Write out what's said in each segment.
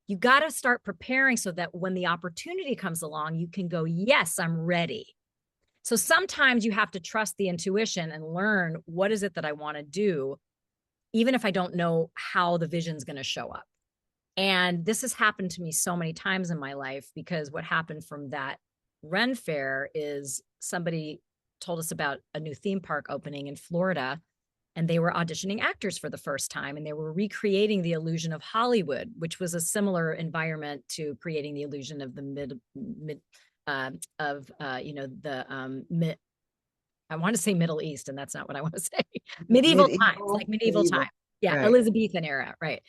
you got to start preparing so that when the opportunity comes along, you can go, yes, I'm ready. So sometimes you have to trust the intuition and learn what is it that I want to do, even if I don't know how the vision's going to show up. And this has happened to me so many times in my life, because what happened from that Ren Fair is somebody told us about a new theme park opening in Florida, and they were auditioning actors for the first time, and they were recreating the illusion of Hollywood, which was a similar environment to creating the illusion of the I want to say Middle East, and that's not what I want to say. Medieval times, like medieval time. Yeah, right. Elizabethan era, right.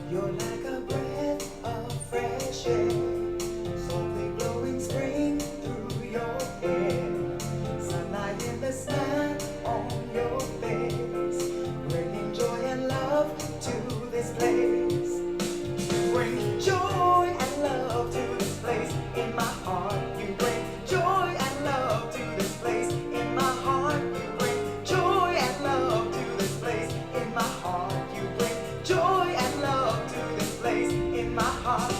You're like a breath of fresh air, softly blowing spring through your hair, sunlight in the sky on your face, bringing joy and love to this place. Bring joy and love to this place in my heart. You bring joy and love to this place in my heart. You bring joy and love to this place in my heart. You bring joy and love to this place in my heart.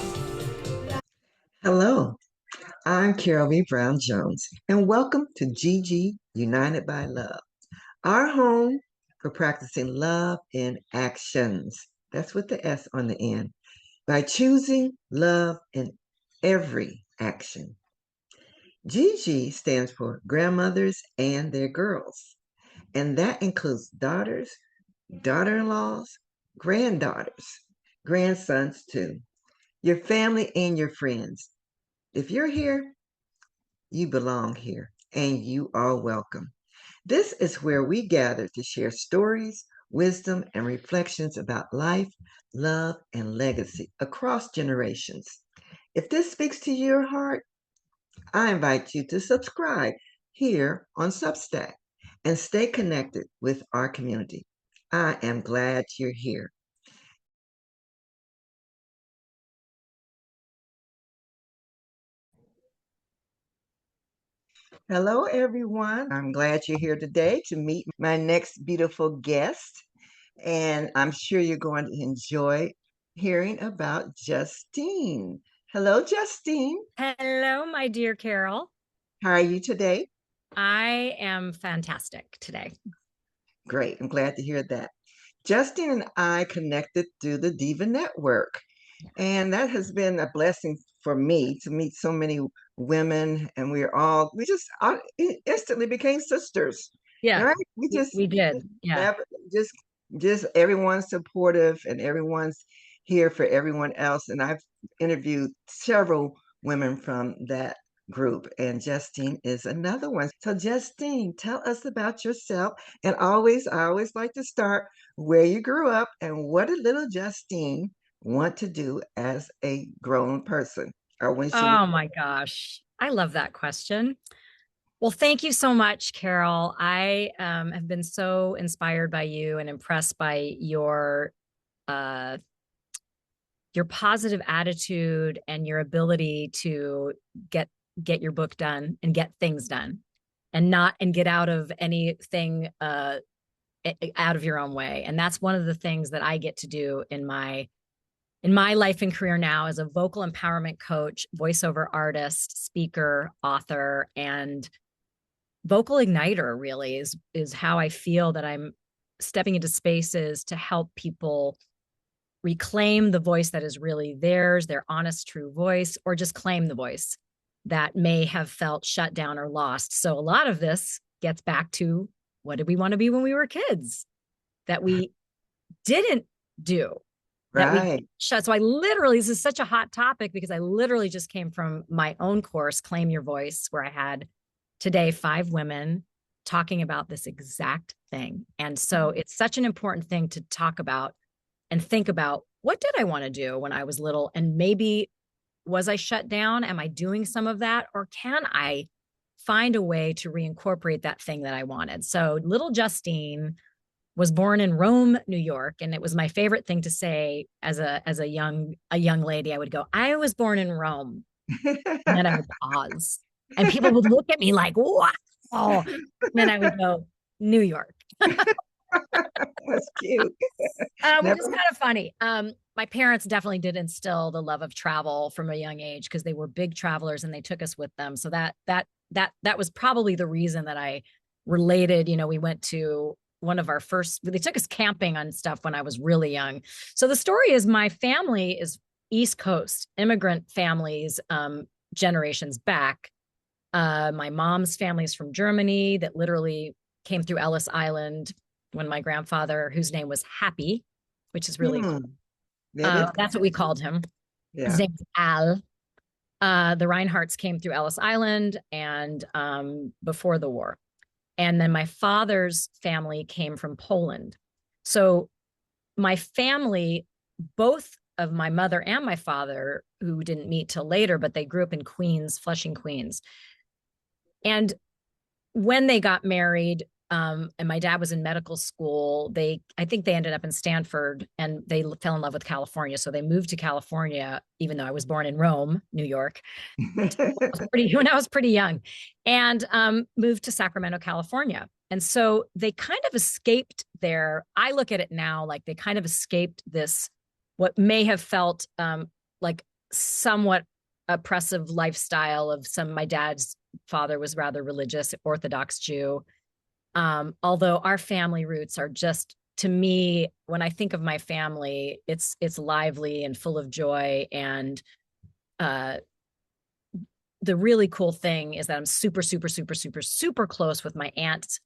Hello, I'm Carol B. Brown Jones, and welcome to GG United by Love, our home for practicing love in actions. That's with the S on the end, by choosing love in every action. GG stands for grandmothers and their girls, and that includes daughters, daughter in laws, granddaughters, grandsons too, your family and your friends. If you're here, you belong here, and you are welcome. This is where we gather to share stories, wisdom, and reflections about life, love, and legacy across generations. If this speaks to your heart, I invite you to subscribe here on Substack and stay connected with our community. I am glad you're here. Hello, everyone. I'm glad you're here today to meet my next beautiful guest. And I'm sure you're going to enjoy hearing about Justine. Hello, Justine. Hello, my dear Carol. How are you today? I am fantastic today. Great. I'm glad to hear that. Justine and I connected through the Diva Network. And that has been a blessing for me to meet so many women. And we just instantly became sisters. Yeah, Right? we did. Yeah. Just, just everyone's supportive and everyone's here for everyone else. And I've interviewed several women from that group, and Justine is another one. So, Justine, tell us about yourself. And I always like to start where you grew up and what did little Justine want to do as a grown person, or when she was. Oh my gosh. I love that question. Well, thank you so much, Carol. I have been so inspired by you and impressed by uh, your positive attitude and your ability to get get your book done and get things done, and get out of anything out of your own way. And that's one of the things that I get to do in my life and career now as a vocal empowerment coach, voiceover artist, speaker, author, and vocal igniter. Really is how I feel that I'm stepping into spaces to help people reclaim the voice that is really theirs, their honest, true voice, or just claim the voice that may have felt shut down or lost. So a lot of this gets back to, what did we want to be when we were kids that we didn't do, that we Right. shut. So I literally, this is such a hot topic because I literally just came from my own course, Claim Your Voice, where I had today 5 women talking about this exact thing. And so it's such an important thing to talk about and think about, what did I want to do when I was little? And maybe, was I shut down? Am I doing some of that? Or can I find a way to reincorporate that thing that I wanted? So little Justine was born in Rome, New York, and it was my favorite thing to say as a young lady. I would go, I was born in Rome. And then I would pause. And people would look at me like, wow. And then I would go, New York. That's cute. Which Never. is kind of funny. My parents definitely did instill the love of travel from a young age because they were big travelers and they took us with them. So that was probably the reason that I related. You know, we went to one of our first. They took us camping on stuff when I was really young. So the story is my family is East Coast immigrant families, generations back. My mom's family is from Germany that literally came through Ellis Island when my grandfather, whose name was Happy, which is really Hmm. cool. That is That's what we called him. His yeah. name was Al. The Reinhardts came through Ellis Island and before the war. And then my father's family came from Poland. So my family, both of my mother and my father, who didn't meet till later, but they grew up in Queens, Flushing, Queens. And when they got married, and my dad was in medical school, I think they ended up in Stanford and they fell in love with California. So they moved to California, even though I was born in Rome, New York, when I was pretty young, and moved to Sacramento, California. And so they kind of escaped there. I look at it now like they kind of escaped this, what may have felt like somewhat oppressive lifestyle of my dad's father was rather religious, Orthodox Jew. Although our family roots are just, to me, when I think of my family, it's lively and full of joy. And uh, the really cool thing is that I'm super, super, super, super, super close with my aunts,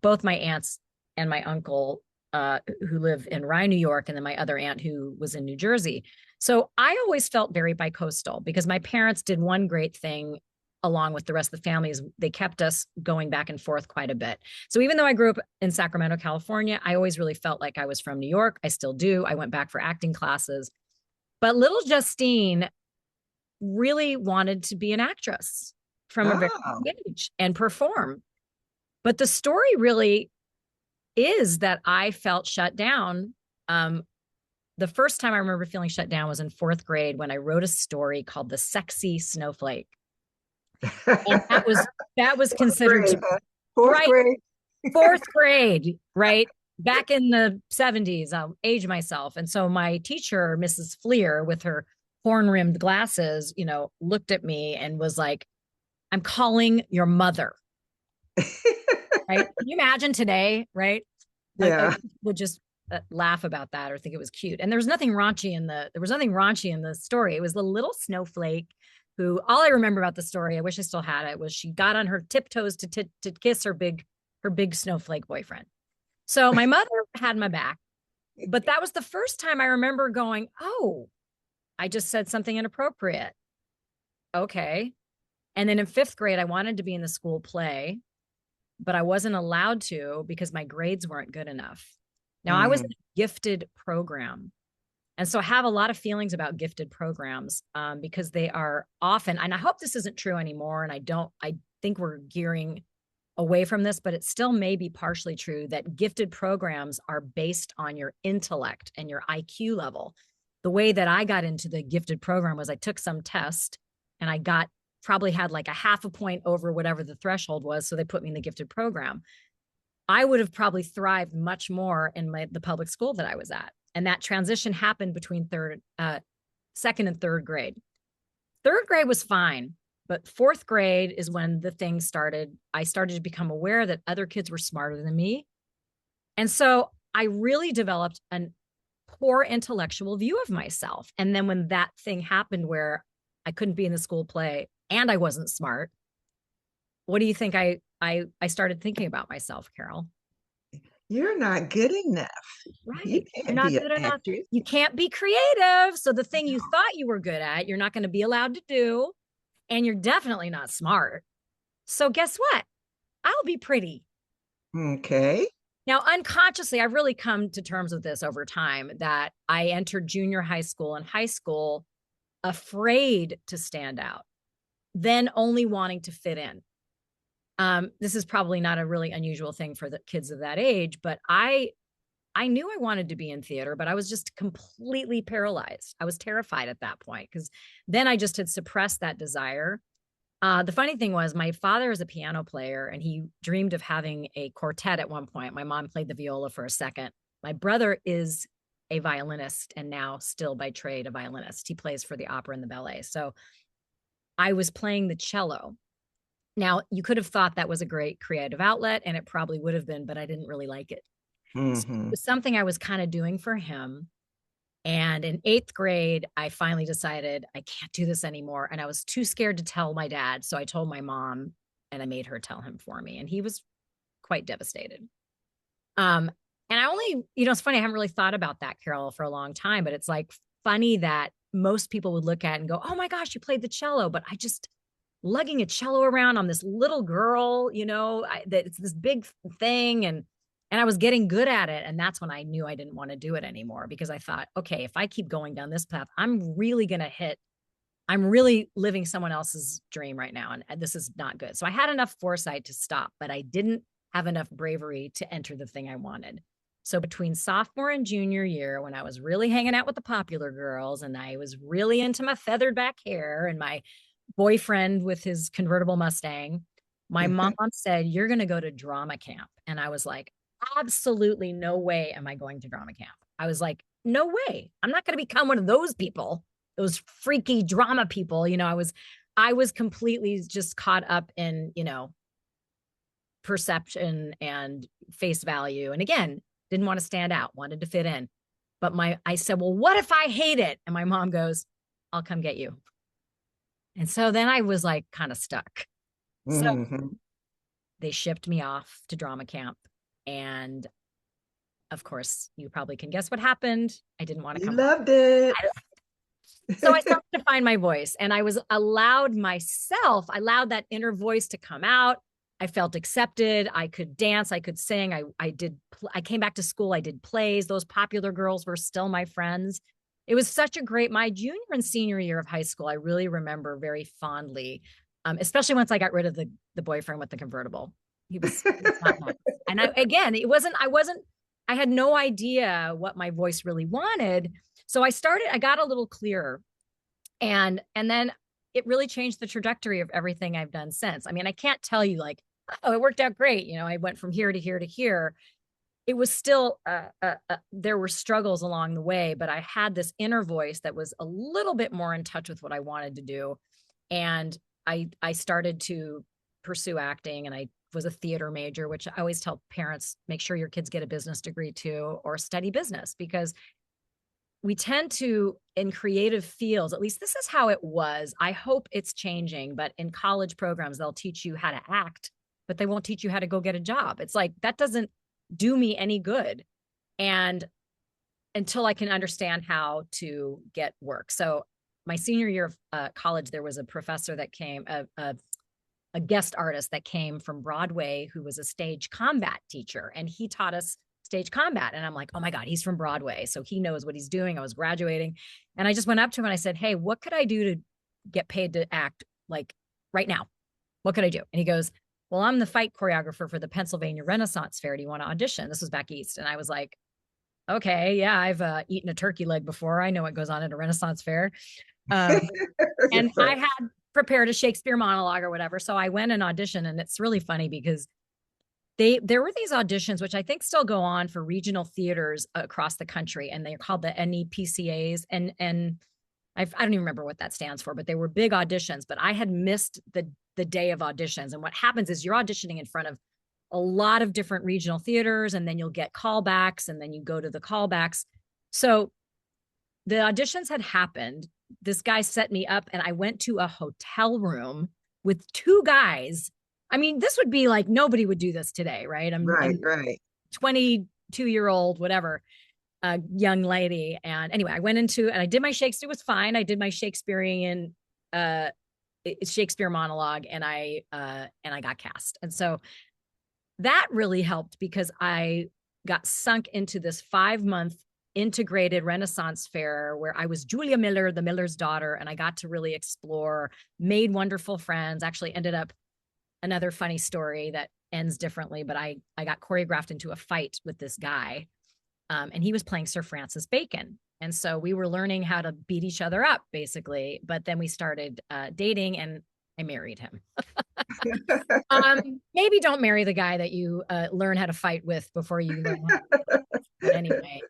both my aunts and my uncle, who live in Rye, New York, and then my other aunt who was in New Jersey. So I always felt very bicoastal because my parents did one great thing along with the rest of the families. They kept us going back and forth quite a bit. So even though I grew up in Sacramento, California, I always really felt like I was from New York. I still do. I went back for acting classes. But little Justine really wanted to be an actress from a very Oh. young age and perform. But the story really is that I felt shut down. Um, the first time I remember feeling shut down was in fourth grade when I wrote a story called The Sexy Snowflake. And that was Fourth considered grade, huh? Fourth right grade. fourth grade, right? Back in the 70s, I'll age myself. And so my teacher, Mrs. Fleer, with her horn rimmed glasses, looked at me and was like, I'm calling your mother, right? Can you imagine today, right? I Yeah. would just laugh about that or think it was cute. And there was nothing raunchy in the story. It was the little snowflake who, all I remember about the story, I wish I still had it, was she got on her tiptoes to kiss her big snowflake boyfriend. So my mother had my back, but that was the first time I remember going, oh, I just said something inappropriate. Okay. And then in fifth grade, I wanted to be in the school play, but I wasn't allowed to because my grades weren't good enough. Now, I was in Mm. a gifted program. And so I have a lot of feelings about gifted programs, because they are often, and I hope this isn't true anymore. And I think we're gearing away from this, but it still may be partially true that gifted programs are based on your intellect and your IQ level. The way that I got into the gifted program was I took some test and I probably had like a half a point over whatever the threshold was. So they put me in the gifted program. I would have probably thrived much more in the public school that I was at. And that transition happened between second and third grade. Third grade was fine, but fourth grade is when the thing started. I started to become aware that other kids were smarter than me. And so I really developed a poor intellectual view of myself. And then when that thing happened where I couldn't be in the school play and I wasn't smart, what do you think I started thinking about myself, Carol? You're not good enough. You Right. You're can't not be an good enough. actress. You can't be creative. So the thing you thought you were good at, you're not going to be allowed to do. And you're definitely not smart. So guess what? I'll be pretty. Okay. Now, unconsciously, I've really come to terms with this over time that I entered junior high school and high school afraid to stand out, then only wanting to fit in. This is probably not a really unusual thing for the kids of that age, but I knew I wanted to be in theater, but I was just completely paralyzed. I was terrified at that point because then I just had suppressed that desire. The funny thing was, my father is a piano player and he dreamed of having a quartet at one point. My mom played the viola for a second. My brother is a violinist and now still by trade a violinist. He plays for the opera and the ballet. So I was playing the cello. Now, you could have thought that was a great creative outlet, and it probably would have been, but I didn't really like it. So it Hmm. was something I was kind of doing for him. And in eighth grade, I finally decided I can't do this anymore. And I was too scared to tell my dad. So I told my mom and I made her tell him for me. And he was quite devastated. Um, and I only, it's funny, I haven't really thought about that, Carol, for a long time, but it's like funny that most people would look at and go, oh my gosh, you played the cello. But I just, lugging a cello around on this little girl, that it's this big thing. And I was getting good at it. And that's when I knew I didn't want to do it anymore because I thought, okay, if I keep going down this path, I'm really living someone else's dream right now. And this is not good. So I had enough foresight to stop, but I didn't have enough bravery to enter the thing I wanted. So between sophomore and junior year, when I was really hanging out with the popular girls and I was really into my feathered back hair and my boyfriend with his convertible Mustang, my mom said, you're going to go to drama camp. And I was like, absolutely no way am I going to drama camp. I was like, no way. I'm not going to become one of those people, those freaky drama people. I was completely just caught up in, perception and face value. And again, didn't want to stand out, wanted to fit in. But I said, well, what if I hate it? And my mom goes, I'll come get you. And so then I was like kind of stuck. So Hmm. they shipped me off to drama camp. And of course, you probably can guess what happened. I didn't want to You come home. loved it. So I started to find my voice and I was allowed that inner voice to come out. I felt accepted. I could dance. I could sing. I came back to school. I did plays. Those popular girls were still my friends. It was my junior and senior year of high school. I really remember very fondly, especially once I got rid of the boyfriend with the convertible. He was not nice. And again, I had no idea what my voice really wanted. So I got a little clearer and then it really changed the trajectory of everything I've done since. I mean, I can't tell you like, oh, it worked out great. I went from here to here to here. It was still, there were struggles along the way, but I had this inner voice that was a little bit more in touch with what I wanted to do. And I started to pursue acting and I was a theater major, which I always tell parents, make sure your kids get a business degree too, or study business because we tend to in creative fields, at least this is how it was. I hope it's changing, but in college programs they'll teach you how to act, but they won't teach you how to go get a job. It's like that doesn't do me any good, and until I can understand how to get work. So my senior year of college, there was a professor that came, a guest artist that came from Broadway who was a stage combat teacher, and he taught us stage combat. And I'm like, oh my God, he's from Broadway. So he knows what he's doing. I was graduating. And I just went up to him and I said, hey, what could I do to get paid to act like right now? What could I do? And he goes, well, I'm the fight choreographer for the Pennsylvania Renaissance Fair. Do you want to audition? This was back east. And I was like, okay, yeah, I've eaten a turkey leg before. I know what goes on at a Renaissance Fair. Um, and I had prepared a Shakespeare monologue or whatever. So I went and auditioned. And it's really funny because there were these auditions, which I think still go on for regional theaters across the country, and they're called the NEPCAs. And I don't even remember what that stands for, but they were big auditions. But I had missed the day of auditions. And what happens is you're auditioning in front of a lot of different regional theaters, and then you'll get callbacks, and then you go to the callbacks. So the auditions had happened. This guy set me up, and I went to a hotel room with two guys. I mean, this would be like nobody would do this today, right? Right, I'm right. 22-year-old, whatever, young lady. And anyway, I went into and I did my Shakespeare. It was fine. I did my Shakespearean uh Shakespeare monologue, and I got cast. And so that really helped because I got sunk into this 5-month integrated Renaissance fair where I was Julia Miller, the Miller's daughter, and I got to really explore, made wonderful friends, actually ended up another funny story that ends differently, but I got choreographed into a fight with this guy, and he was playing Sir Francis Bacon. And so we were learning how to beat each other up, basically. But then we started dating, and I married him. Maybe don't marry the guy that you learn how to fight with before you learn how to fight. But anyway,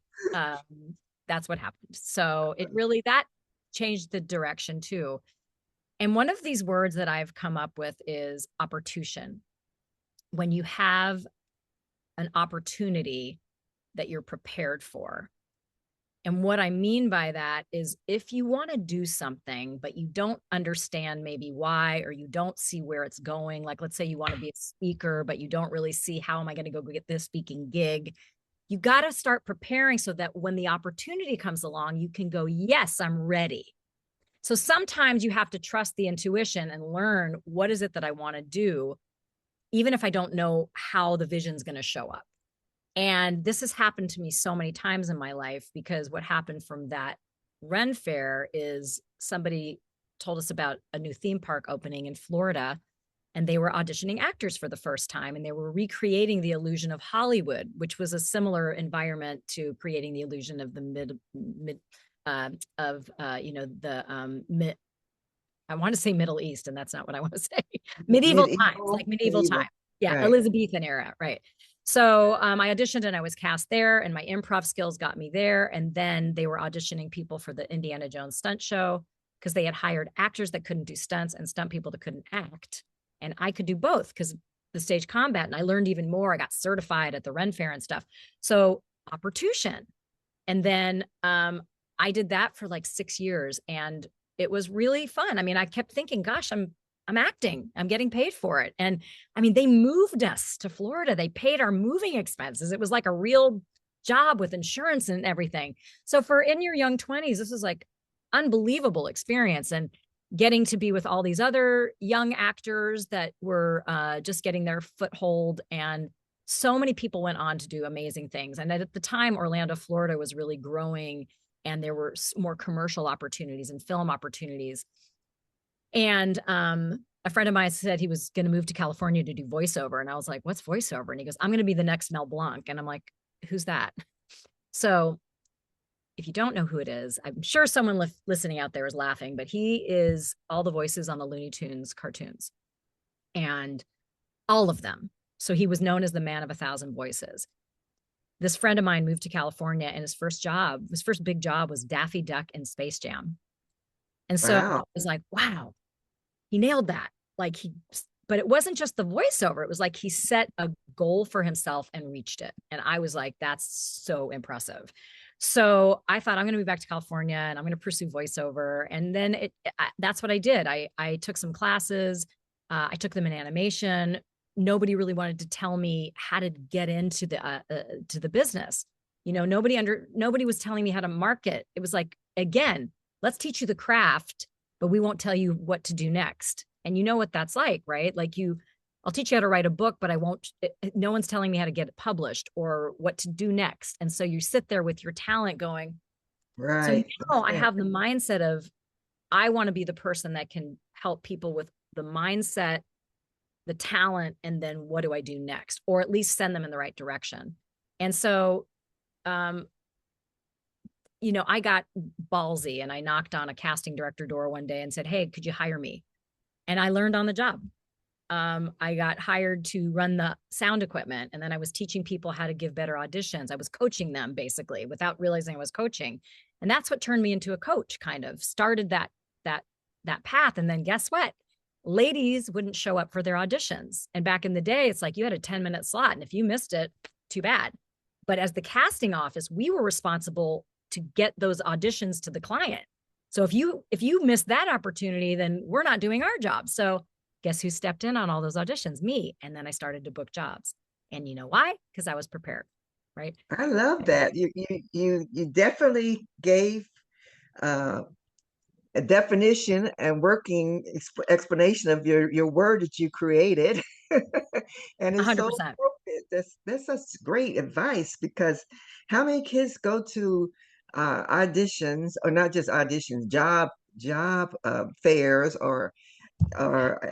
that's what happened. So it really, that changed the direction too. And one of these words that I've come up with is opportune. When you have an opportunity that you're prepared for. And what I mean by that is if you want to do something, but you don't understand maybe why, or you don't see where it's going, like let's say you want to be a speaker, but you don't really see how am I going to go get this speaking gig. You got to start preparing so that when the opportunity comes along, you can go, yes, I'm ready. So sometimes you have to trust the intuition and learn what is it that I want to do, even if I don't know how the vision's going to show up. And this has happened to me so many times in my life because what happened from that Ren Fair is somebody told us about a new theme park opening in Florida, and they were auditioning actors for the first time, and they were recreating the illusion of Hollywood, which was a similar environment to creating the illusion of the I want to say Middle East, and that's not what I want to say. Medieval times, like medieval time. Yeah, right. Elizabethan era, right. So I auditioned and I was cast there, and my improv skills got me there. And then they were auditioning people for the Indiana Jones stunt show because they had hired actors that couldn't do stunts and stunt people that couldn't act. And I could do both because the stage combat, and I learned even more. I got certified at the Ren Fair and stuff. So opportune. And then I did that for like 6 years, and it was really fun. I mean, I kept thinking, gosh, I'm acting. I'm getting paid for it. And I mean, they moved us to Florida. They paid our moving expenses. It was like a real job with insurance and everything. So for in your young 20s, this was like unbelievable experience, and getting to be with all these other young actors that were just getting their foothold. And so many people went on to do amazing things. And at the time, Orlando, Florida was really growing, and there were more commercial opportunities and film opportunities. And a friend of mine said he was going to move to California to do voiceover. And I was like, what's voiceover? And he goes, I'm going to be the next Mel Blanc. And I'm like, who's that? So if you don't know who it is, I'm sure someone listening out there is laughing, but he is all the voices on the Looney Tunes cartoons, and all of them. So he was known as the man of 1,000 voices. This friend of mine moved to California, and his first big job was Daffy Duck in Space Jam. And so I was like, wow, he nailed that. But it wasn't just the voiceover. It was like he set a goal for himself and reached it. And I was like, that's so impressive. So I thought, I'm going to move back to California and I'm going to pursue voiceover. And then that's what I did. I took some classes. I took them in animation. Nobody really wanted to tell me how to get into the business. You know, nobody was telling me how to market. It was like, again, let's teach you the craft, but we won't tell you what to do next. And you know what that's like, right? Like I'll teach you how to write a book, but no one's telling me how to get it published or what to do next. And so you sit there with your talent going, right. So now I have the mindset of, I want to be the person that can help people with the mindset, the talent, and then what do I do next? Or at least send them in the right direction. And so, you know, I got ballsy and I knocked on a casting director door one day and said, hey, could you hire me? And I learned on the job. I got hired to run the sound equipment, and then I was teaching people how to give better auditions. I was coaching them basically without realizing I was coaching. And that's what turned me into a coach, kind of started that path. And then guess what? Ladies wouldn't show up for their auditions. And back in the day, it's like you had a 10-minute slot, and if you missed it, too bad. But as the casting office, we were responsible to get those auditions to the client. So if you missed that opportunity, then we're not doing our job. So guess who stepped in on all those auditions? Me. And then I started to book jobs. And you know why? Because I was prepared, right? I love that. You definitely gave a definition and working explanation of your word that you created. And it's 100%. So appropriate. That's such great advice, because how many kids go to auditions, or not just auditions, job fairs or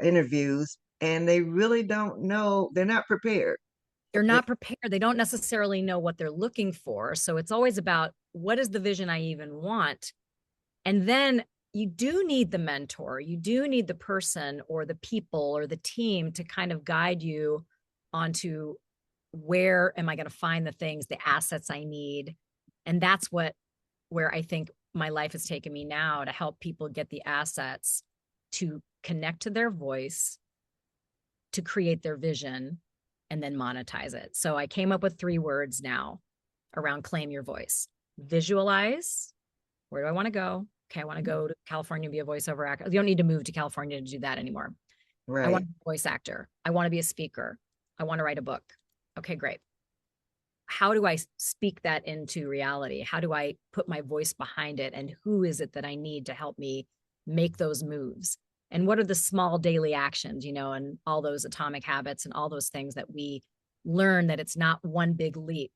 interviews, and they really don't know, they're not prepared. They're not prepared. They don't necessarily know what they're looking for. So it's always about, what is the vision I even want? And then you do need the mentor. You do need the person or the people or the team to kind of guide you onto where am I going to find the things, the assets I need. And that's where I think my life has taken me now, to help people get the assets to connect to their voice, to create their vision, and then monetize it. So I came up with 3 words now around claim your voice. Visualize. Where do I want to go? Okay, I want to go to California and be a voiceover actor. You don't need to move to California to do that anymore. I want Right. to be a voice actor. I want to be a speaker. I want to write a book. Okay, great. How do I speak that into reality? How do I put my voice behind it? And who is it that I need to help me make those moves? And what are the small daily actions, and all those atomic habits and all those things that we learn, that it's not one big leap.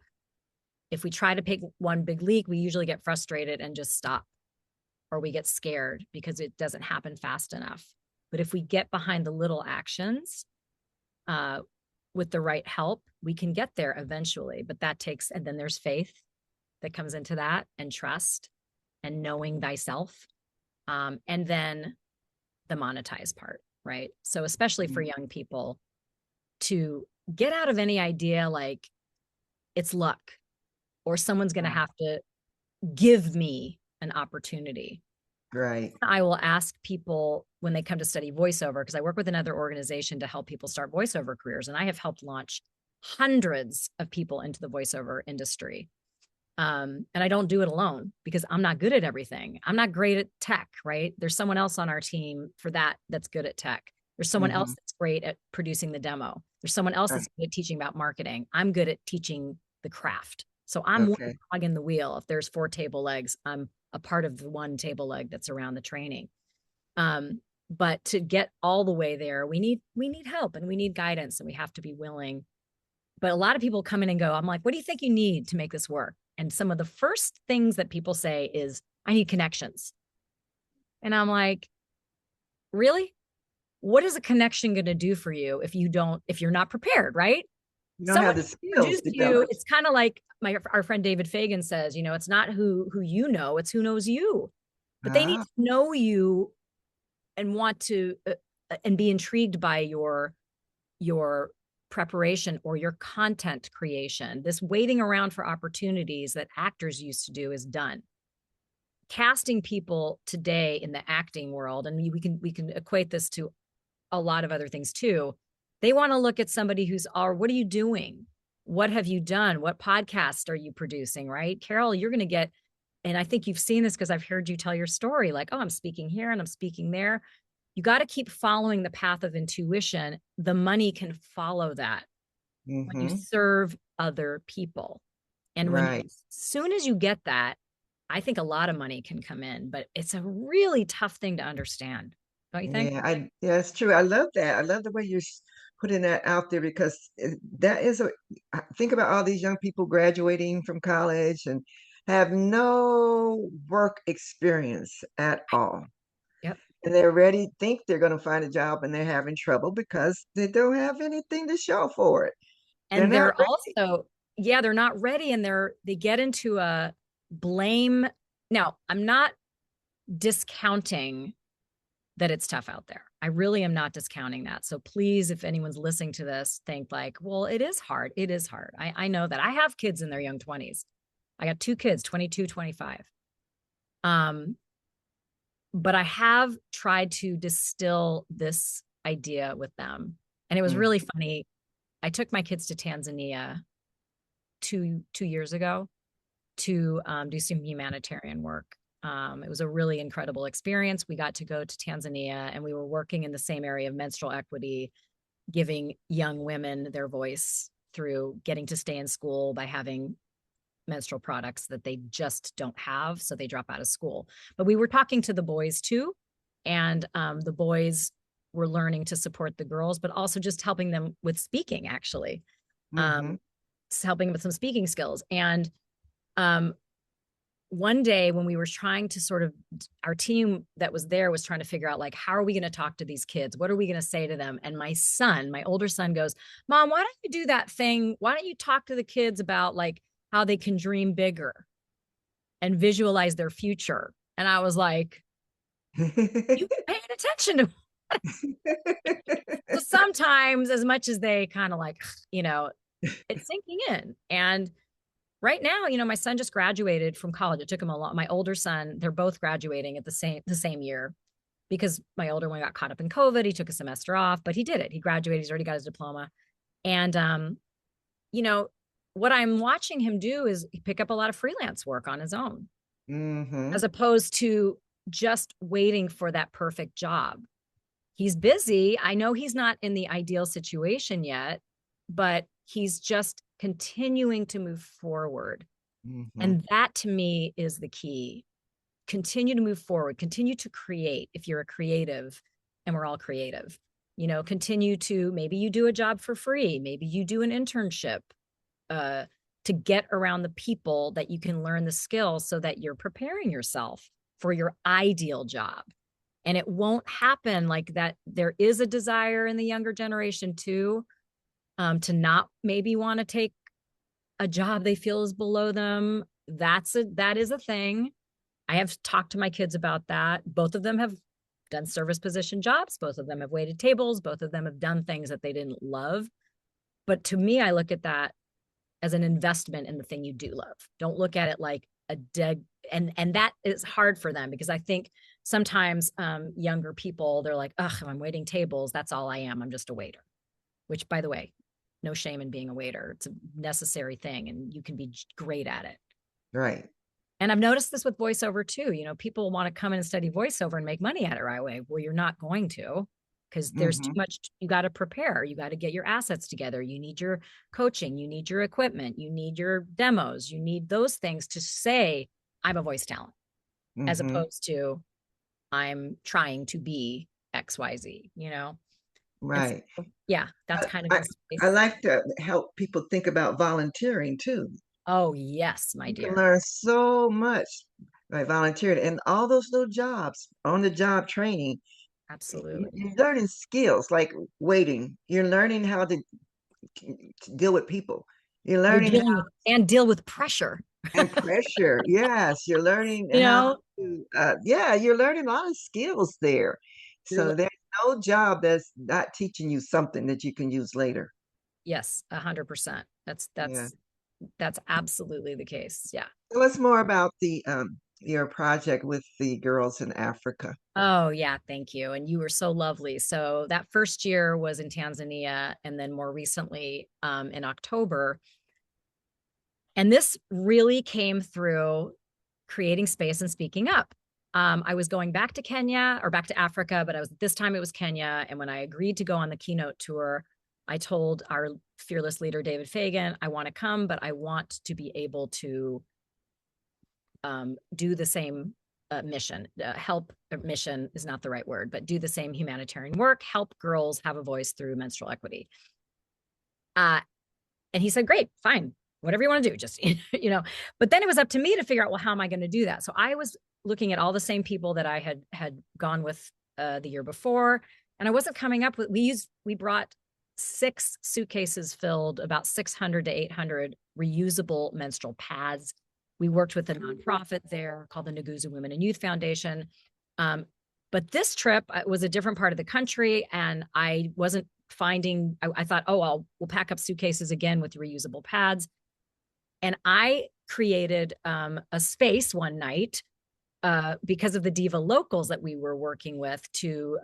If we try to pick one big leap, we usually get frustrated and just stop, or we get scared because it doesn't happen fast enough. But if we get behind the little actions, uh, with the right help, we can get there eventually. But that takes, and then there's faith that comes into that, and trust, and knowing thyself. And then the monetize part, right? So, especially for young people, to get out of any idea like it's luck, or someone's going to have to give me an opportunity. Right. I will ask people when they come to study voiceover, because I work with another organization to help people start voiceover careers. And I have helped launch hundreds of people into the voiceover industry. And I don't do it alone, because I'm not good at everything. I'm not great at tech, right? There's someone else on our team for that's good at tech. There's someone else that's great at producing the demo. There's someone else that's good at teaching about marketing. I'm good at teaching the craft. So I'm one Okay. cog in the wheel. If there's 4 table legs, I'm a part of the one table leg that's around the training. But to get all the way there, we need help, and we need guidance, and we have to be willing. But a lot of people come in and go, I'm like, what do you think you need to make this work? And some of the first things that people say is, I need connections. And I'm like, really? What is a connection going to do for you if you're not prepared, right? You don't Someone have the skills introduced you. developed. It's kind of like our friend David Fagan says, it's not who you know, it's who knows you. But they need Ah, to know you and want to and be intrigued by your preparation or your content creation. This waiting around for opportunities that actors used to do is done. Casting people today in the acting world, and we can equate this to a lot of other things too. They want to look at somebody who's, what are you doing? What have you done? What podcast are you producing? Right? Carol, you're going to get, and I think you've seen this because I've heard you tell your story, like, oh, I'm speaking here and I'm speaking there. You got to keep following the path of intuition. The money can follow that when you mm-hmm. serve other people. And Right. as soon as you get that, I think a lot of money can come in, but it's a really tough thing to understand. Don't you think? Yeah, it's true. I love that. I love the way you're putting that out there, because that is think about all these young people graduating from college and have no work experience at all. Yep. And they're ready, think they're going to find a job, and they're having trouble because they don't have anything to show for it. They're And not they're ready. also, yeah, they're not ready, and they get into a blame. Now, I'm not discounting that it's tough out there. I really am not discounting that. So please, if anyone's listening to this, think like, well, it is hard. It is hard. I know that. I have kids in their young 20s. I got 2 kids, 22, 25. But I have tried to distill this idea with them. And it was Mm, really funny. I took my kids to Tanzania two years ago to do some humanitarian work. It was a really incredible experience. We got to go to Tanzania, and we were working in the same area of menstrual equity, giving young women their voice through getting to stay in school by having menstrual products that they just don't have. So they drop out of school. But we were talking to the boys too. And the boys were learning to support the girls, but also just helping them with speaking, actually, mm-hmm. helping with some speaking skills. And um, one day when we were trying to our team that was there was trying to figure out, like, how are we going to talk to these kids? What are we going to say to them? And my older son goes, Mom, why don't you do that thing? Why don't you talk to the kids about like how they can dream bigger and visualize their future? And I was like, You paying attention to. So sometimes, as much as they kind of like, you know, it's sinking in. And right now, my son just graduated from college. It took him a lot. My older son, they're both graduating at the same year because my older one got caught up in COVID. He took a semester off, but he did it. He graduated. He's already got his diploma. And you know, what I'm watching him do is pick up a lot of freelance work on his own, Mm-hmm. as opposed to just waiting for that perfect job. He's busy. I know he's not in the ideal situation yet, but he's just continuing to move forward. Mm-hmm. And that to me is the key. Continue to move forward, continue to create if you're a creative, and we're all creative. Continue to, maybe you do a job for free, maybe you do an internship uh, to get around the people that you can learn the skills so that you're preparing yourself for your ideal job. And it won't happen like that. There is a desire in the younger generation too, to not maybe want to take a job they feel is below them. That is a thing. I have talked to my kids about that. Both of them have done service position jobs. Both of them have waited tables. Both of them have done things that they didn't love. But to me, I look at that as an investment in the thing you do love. Don't look at it like a dead, and that is hard for them because I think sometimes younger people, they're like, ugh, I'm waiting tables. That's all I am. I'm just a waiter, which, by the way, no shame in being a waiter. It's a necessary thing and you can be great at it. Right. And I've noticed this with voiceover too. People want to come in and study voiceover and make money at it right away. Well, you're not going to, because there's too Mm-hmm. much. You got to prepare. You got to get your assets together. You need your coaching. You need your equipment. You need your demos. You need those things to say, I'm a voice talent, as Mm-hmm. opposed to I'm trying to be XYZ. And Right. so, yeah, that's I, kind of I the I space. like to help people think about volunteering too. Oh, yes, my You can dear. learn so much by volunteering and all those little jobs, on the job training. Absolutely. You're learning skills like waiting. You're learning how to deal with people. You're You're learning dealing how with and deal with pressure. and pressure. Yes, you're learning You how know, to. Yeah, you're learning a lot of skills there. you're So there's no job that's not teaching you something that you can use later. Yes, 100%. That's Yeah. that's that's absolutely the case. Yeah. Tell us more about the your project with the girls in Africa. Oh, yeah, thank you. And you were so lovely. So that first year was in Tanzania and then more recently in October. And this really came through creating space and speaking up. I was going back to Kenya or back to Africa, but this time it was Kenya. And when I agreed to go on the keynote tour, I told our fearless leader, David Fagan, I want to come, but I want to be able to do the same mission. Help mission is not the right word, but do the same humanitarian work, help girls have a voice through menstrual equity. Uh, and he said, great, fine, whatever you want to do, just, but then it was up to me to figure out, well, how am I going to do that? So I was looking at all the same people that I had gone with the year before. And I wasn't coming up with, we brought 6 suitcases filled, about 600 to 800 reusable menstrual pads. We worked with a nonprofit there called the Nagusa Women and Youth Foundation. But this trip was a different part of the country, and I wasn't finding. I thought, oh, we'll pack up suitcases again with reusable pads, and I created a space one night because of the Diva locals that we were working with to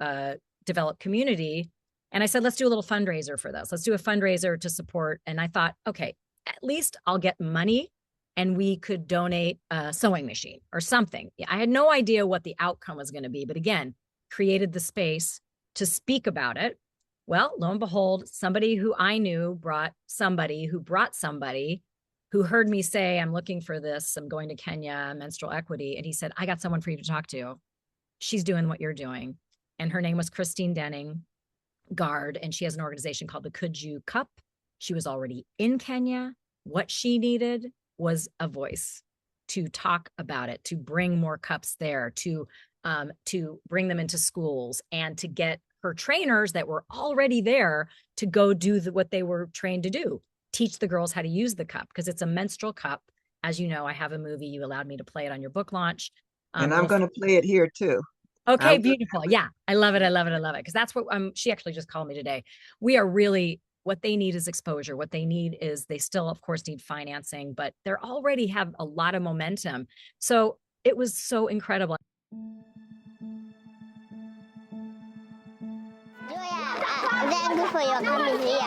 develop community. And I said, let's do a little fundraiser for this. Let's do a fundraiser to support. And I thought, okay, at least I'll get money and we could donate a sewing machine or something. I had no idea what the outcome was going to be, but again, created the space to speak about it. Well, lo and behold, somebody who I knew brought somebody who brought somebody who heard me say, I'm looking for this. I'm going to Kenya, menstrual equity. And he said, I got someone for you to talk to. She's doing what you're doing. And her name was Christine Denning Guard. And she has an organization called the Could You Cup. She was already in Kenya. What she needed was a voice to talk about it, to bring more cups there, to bring them into schools, and to get her trainers that were already there to go do what they were trained to do, teach the girls how to use the cup, because it's a menstrual cup. As you know, I have a movie. You allowed me to play it on your book launch. And I'm You'll going to play it here too. Okay, I beautiful. Yeah, I love it. I love it. I love it. Because that's what she actually just called me today. We are really what they need is exposure. What they need is they still, of course, need financing, but they're already have a lot of momentum. So it was so incredible. Julia, thank you for your coming here.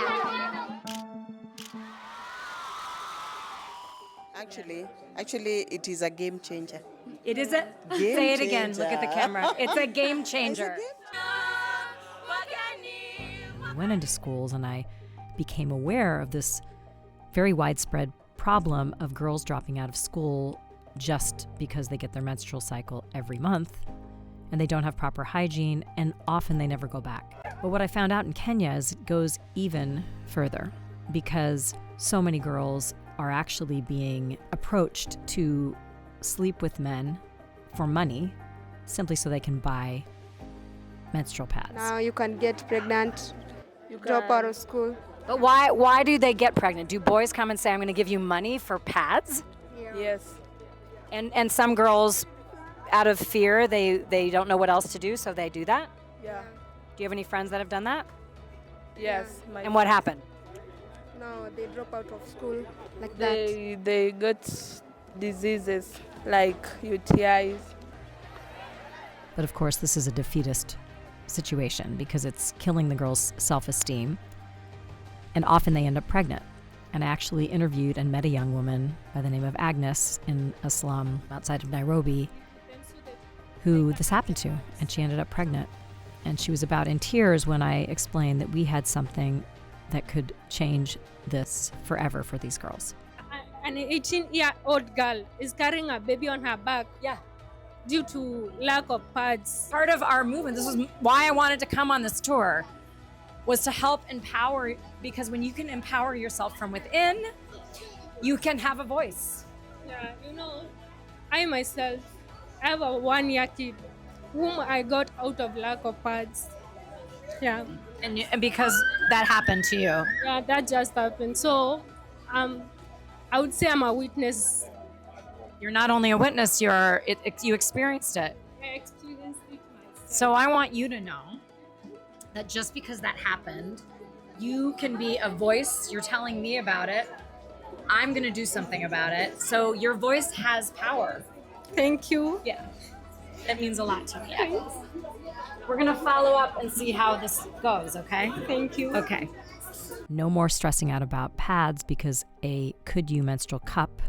Actually, it is a game changer. It is a Game say it again. Look at the changer. camera. It's a game It's a changer. game I went into schools and I became aware of this very widespread problem of girls dropping out of school just because they get their menstrual cycle every month and they don't have proper hygiene, and often they never go back. But what I found out in Kenya is it goes even further, because so many girls are actually being approached to sleep with men for money simply so they can buy menstrual pads. Now you can get pregnant, drop out of school. But why do they get pregnant? Do boys come and say, I'm going to give you money for pads? Yes. And some girls, out of fear, they don't know what else to do, so they do that? Yeah. Do you have any friends that have done that? Yes. And what happened? No, they drop out of school like They got diseases like UTIs. But of course, this is a defeatist situation because it's killing the girl's self-esteem. And often they end up pregnant. And I actually interviewed and met a young woman by the name of Agnes in a slum outside of Nairobi who this happened to, and she ended up pregnant. And she was about in tears when I explained that we had something that could change this forever for these girls. An 18-year-old girl is carrying a baby on her back. Yeah. Due to lack of pads. Part of our movement, this was why I wanted to come on this tour, was to help empower, because when you can empower yourself from within, you can have a voice. Yeah, I myself, I have a 1-year kid whom I got out of lack of pads. Yeah. And because that happened to you. Yeah, that just happened. So, I would say I'm a witness. You're not only a witness, you experienced it. I experienced it myself. So I want you to know that just because that happened, you can be a voice. You're telling me about it. I'm going to do something about it. So your voice has power. Thank you. Yeah. That means a lot to me. We're going to follow up and see how this goes, okay? Thank you. Okay. No more stressing out about pads because a Could You menstrual cup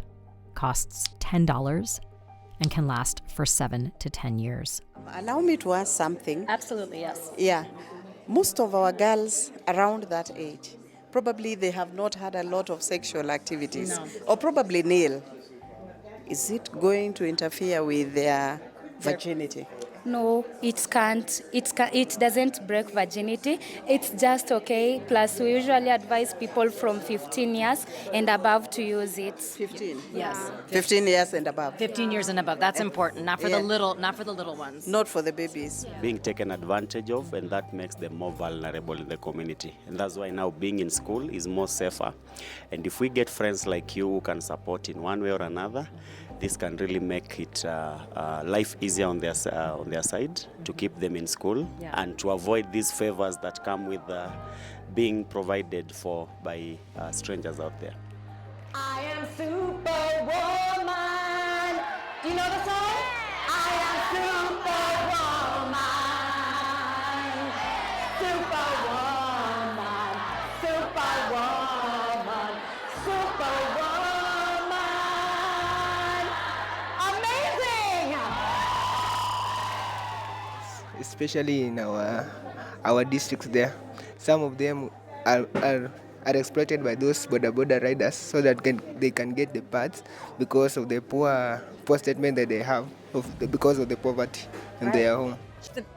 costs $10 and can last for 7 to 10 years. Allow me to ask something. Absolutely, yes. Yeah. Most of our girls around that age, probably they have not had a lot of sexual activities. No. Or probably nil. Is it going to interfere with their virginity? No, it can't. It doesn't break virginity. It's just okay. Plus, we usually advise people from 15 years and above to use it. 15? Yes. 15 years and above. 15 years and above. That's important. Not for Yeah. not for the little ones. Not for the babies. Being taken advantage of, and that makes them more vulnerable in the community. And that's why now being in school is more safer. And if we get friends like you who can support in one way or another, this can really make it life easier on their side to keep them in school and to avoid these favors that come with being provided for by strangers out there. I am Superwoman. Do you know the song? I am Superwoman. Superwoman. Superwoman. Superwoman. Amazing. Especially in our districts there. Some of them are exploited by those border riders so that they can get the pads because of the poor statement that they have because of the poverty in their home.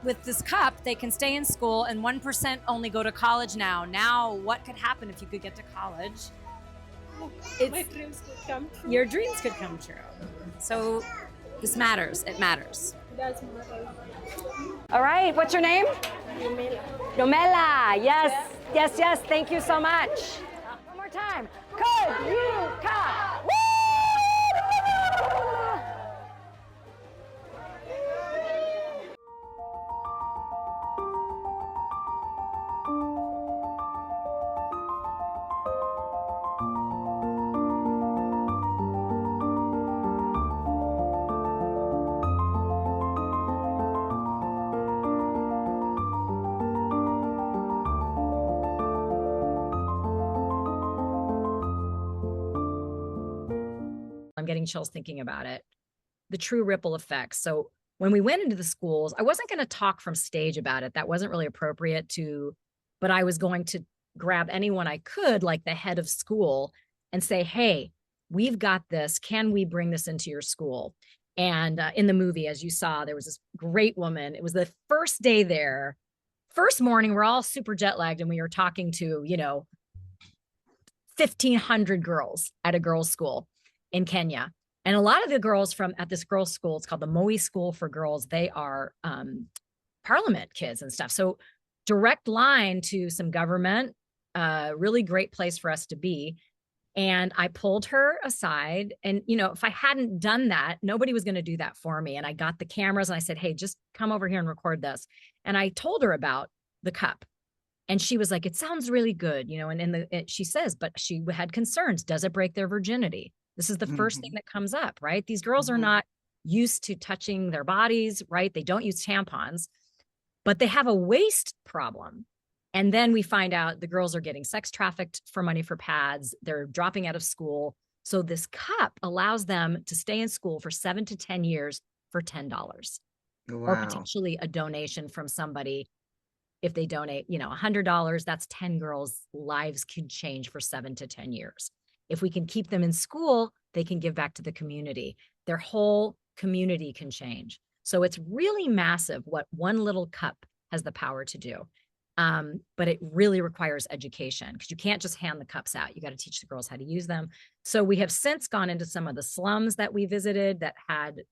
With this cup, they can stay in school, and 1% only go to college now. Now, what could happen if you could get to college? My dreams could come true. Your dreams could come true. So this matters. It matters. It does matter. All right. What's your name? Yomela. Yes. Yes. Yes. Thank you so much. One more time. Could you cup? Woo! I'm getting chills thinking about it. The true ripple effects. So when we went into the schools, I wasn't going to talk from stage about it. That wasn't really appropriate to, but I was going to grab anyone I could, like the head of school, and say, hey, we've got this. Can we bring this into your school? And in the movie, as you saw, there was this great woman. It was the first day there. First morning, we're all super jet lagged, and we were talking to, 1,500 girls at a girls' school in Kenya. And a lot of the girls at this girls' school, it's called the Moi School for Girls, they are parliament kids and stuff. So direct line to some government, really great place for us to be. And I pulled her aside. And, if I hadn't done that, nobody was going to do that for me. And I got the cameras and I said, hey, just come over here and record this. And I told her about the cup. And she was like, it sounds really good, and she says, but she had concerns. Does it break their virginity? This is the first thing that comes up, right? These girls are not used to touching their bodies, right? They don't use tampons, but they have a waist problem. And then we find out the girls are getting sex trafficked for money for pads. They're dropping out of school. So this cup allows them to stay in school for 7 to 10 years for $10. Wow. Or potentially a donation from somebody. If they donate, $100, that's 10 girls' lives could change for 7 to 10 years. If we can keep them in school, they can give back to the community. Their whole community can change. So it's really massive what one little cup has the power to do. But it really requires education, because you can't just hand the cups out. You got to teach the girls how to use them. So we have since gone into some of the slums that we visited that had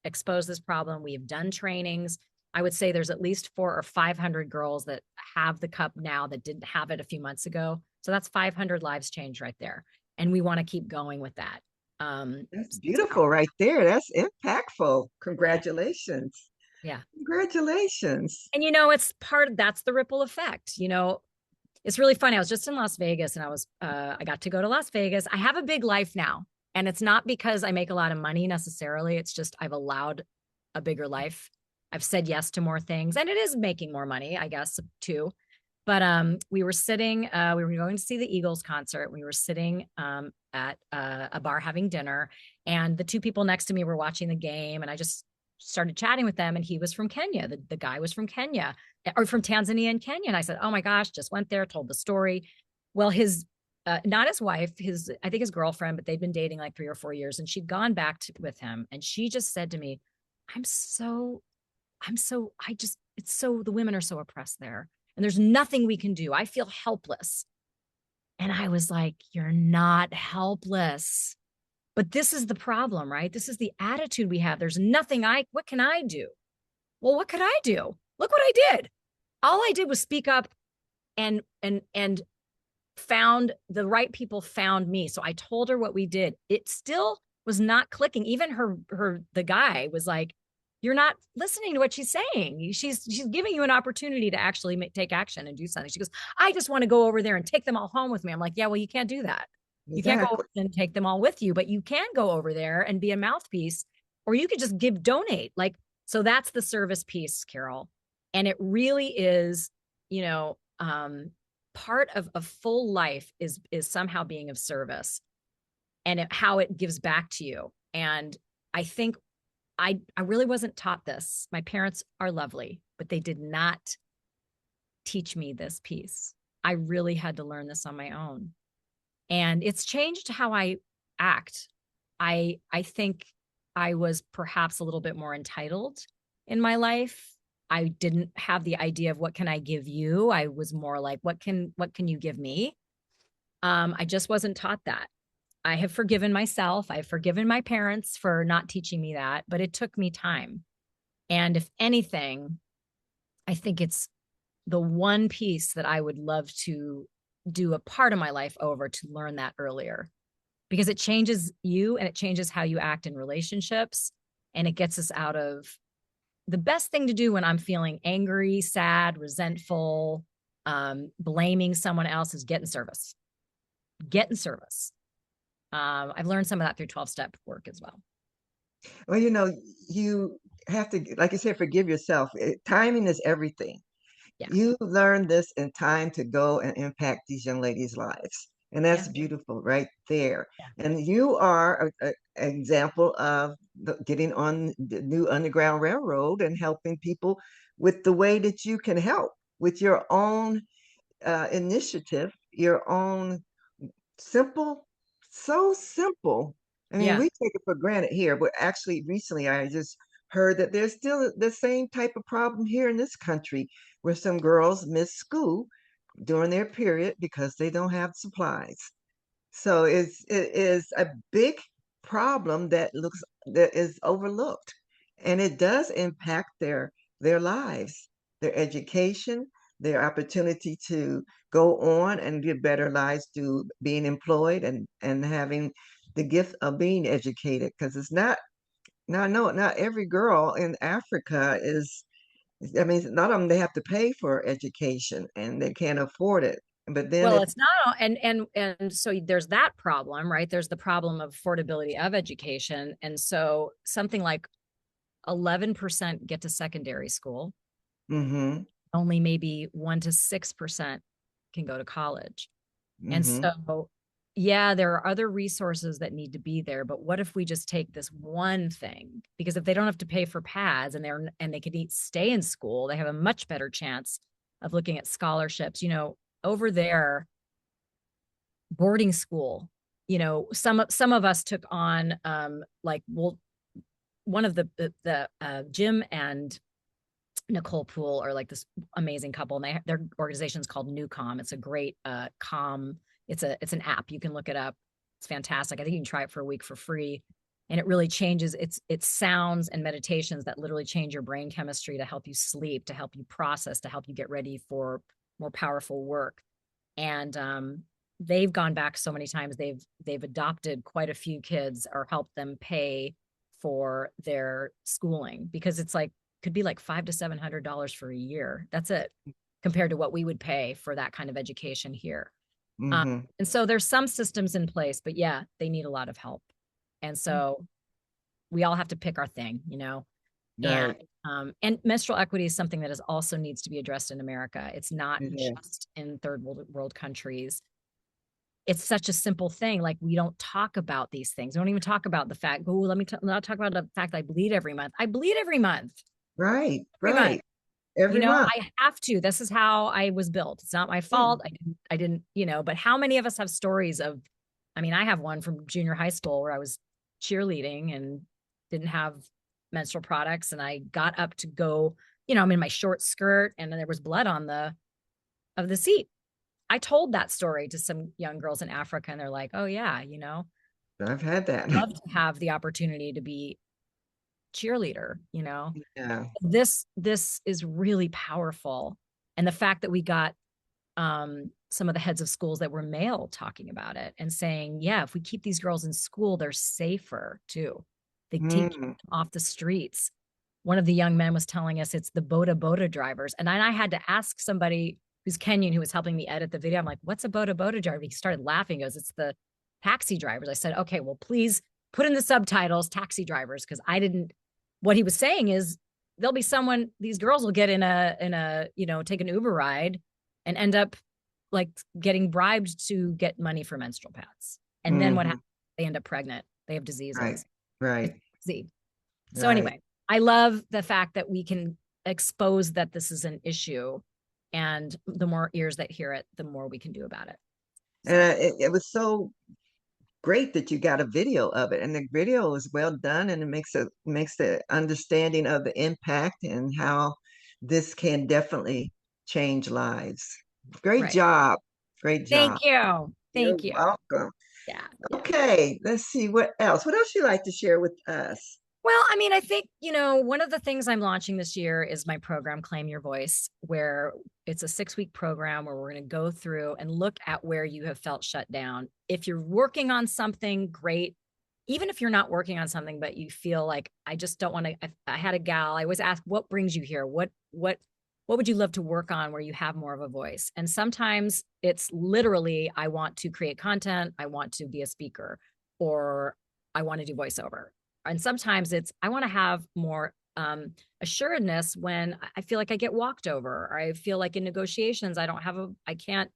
exposed this problem. We have done trainings. I would say there's at least 400 or 500 girls that have the cup now that didn't have it a few months ago. So that's 500 lives changed right there. And we want to keep going with that. That's beautiful right there. That's impactful. Congratulations. Yeah. Congratulations. And that's the ripple effect. It's really funny. I was just in Las Vegas, and I got to go to Las Vegas. I have a big life now, and it's not because I make a lot of money necessarily. It's just I've allowed a bigger life. I've said yes to more things, and it is making more money, I guess, too. But we were sitting, we were going to see the Eagles concert. We were sitting at a bar having dinner, and the two people next to me were watching the game, and I just started chatting with them, and he was from Kenya. The guy was from Kenya, or from Tanzania and Kenya. And I said, oh my gosh, just went there, told the story. Well, not his wife, I think his girlfriend, but they'd been dating like 3 or 4 years, and she'd gone back with him. And she just said to me, the women are so oppressed there, and there's nothing we can do. I feel helpless. And I was like, you're not helpless. But this is the problem, right? This is the attitude we have. There's nothing what can I do? Well, what could I do? Look what I did. All I did was speak up, and found the right people found me. So I told her what we did. It still was not clicking. Even the guy was like, you're not listening to what she's saying. She's giving you an opportunity to actually take action and do something. She goes, I just want to go over there and take them all home with me. I'm like, yeah, well, you can't do that. You can't go over and take them all with you, but you can go over there and be a mouthpiece, or you could just donate. So that's the service piece, Carol. And it really is, part of a full life is somehow being of service, and how it gives back to you. And I think I really wasn't taught this. My parents are lovely, but they did not teach me this piece. I really had to learn this on my own. And it's changed how I act. I think I was perhaps a little bit more entitled in my life. I didn't have the idea of what can I give you. I was more like, what can you give me? I just wasn't taught that. I have forgiven myself. I've forgiven my parents for not teaching me that, but it took me time. And if anything, I think it's the one piece that I would love to do a part of my life over, to learn that earlier, because it changes you and it changes how you act in relationships. And it gets us out of the best thing to do when I'm feeling angry, sad, resentful, blaming someone else, is get in service. Get in service. I've learned some of that through 12-step work as well. Well, you have to, like you said, forgive yourself. Timing is everything. Yeah. You learn this in time to go and impact these young ladies' lives. And that's beautiful right there. Yeah. And you are example of getting on the new Underground Railroad and helping people with the way that you can help with your own initiative, your own simple, so simple. I mean, Yeah. we take it for granted here, but actually, recently I just heard that there's still the same type of problem here in this country where some girls miss school during their period because they don't have supplies. So it is a big problem that is overlooked, and it does impact their lives, their education, their opportunity to go on and get better lives through being employed and having the gift of being educated. Because it's not now, no, not every girl in Africa is. I mean, a lot of them they have to pay for education and they can't afford it. But then Well, if it's not, and so there's that problem, right? There's the problem of affordability of education. And so something like 11% get to secondary school, Mhm, only maybe 1 to 6% can go to college. And mhm. so, yeah, there are other resources that need to be there, but what if we just take this one thing? Because if they don't have to pay for pads and they can stay in school, they have a much better chance of looking at scholarships. Over there, boarding school, some of us took on one of the Jim and Nicole Poole are like this amazing couple, and their organization is called NewCom. It's a great com. It's an app. You can look it up. It's fantastic. I think you can try it for a week for free, and it really changes. It's sounds and meditations that literally change your brain chemistry to help you sleep, to help you process, to help you get ready for more powerful work. And they've gone back so many times. They've adopted quite a few kids or helped them pay for their schooling, because it's like could be like $500 to $700 for a year. That's it, compared to what we would pay for that kind of education here. Mhm. And so there's some systems in place, but yeah, they need a lot of help. And so we all have to pick our thing, Right. and menstrual equity is something that is also needs to be addressed in America. It's not It is. just in third world countries. It's such a simple thing. Like, we don't talk about these things. We don't even talk about the fact, let me not talk about the fact that I bleed every month. I bleed every month. Right, Every month. right. Every month. I have to. This is how I was built. It's not my fault. I didn't, but how many of us have stories of, I have one from junior high school where I was cheerleading and didn't have menstrual products. And I got up to go, I'm in my short skirt and then there was blood on of the seat. I told that story to some young girls in Africa and they're like, oh yeah, I've had that. love to have the opportunity to be cheerleader. Yeah. This is really powerful. And the fact that we got some of the heads of schools that were male talking about it and saying, yeah, if we keep these girls in school, they're safer too. They take them off the streets. One of the young men was telling us it's the boda drivers. And then I had to ask somebody who's Kenyan who was helping me edit the video. I'm like, what's a boda driver? He started laughing. He goes, it's the taxi drivers. I said, okay, well, please put in the subtitles, taxi drivers, because what he was saying is there'll be these girls will get in a take an Uber ride and end up like getting bribed to get money for menstrual pads. And then what happens? They end up pregnant. They have diseases. Right. So anyway, I love the fact that we can expose that this is an issue, and the more ears that hear it, the more we can do about it. And it was so great that you got a video of it, and the video is well done, and it makes the understanding of the impact and how this can definitely change lives. Great job. Great job. Thank you. Thank you. You're welcome. Yeah. Okay, let's see what else. What else you like to share with us? Well, I think, one of the things I'm launching this year is my program, Claim Your Voice, where it's a 6-week program where we're going to go through and look at where you have felt shut down. If you're working on something, great. Even if you're not working on something, but you feel like, I just don't want to, I had a gal, I always ask, what brings you here? What would you love to work on where you have more of a voice? And sometimes it's literally, I want to create content, I want to be a speaker, or I want to do voiceover. And sometimes it's, I want to have more assuredness when I feel like I get walked over, or I feel like in negotiations, I can't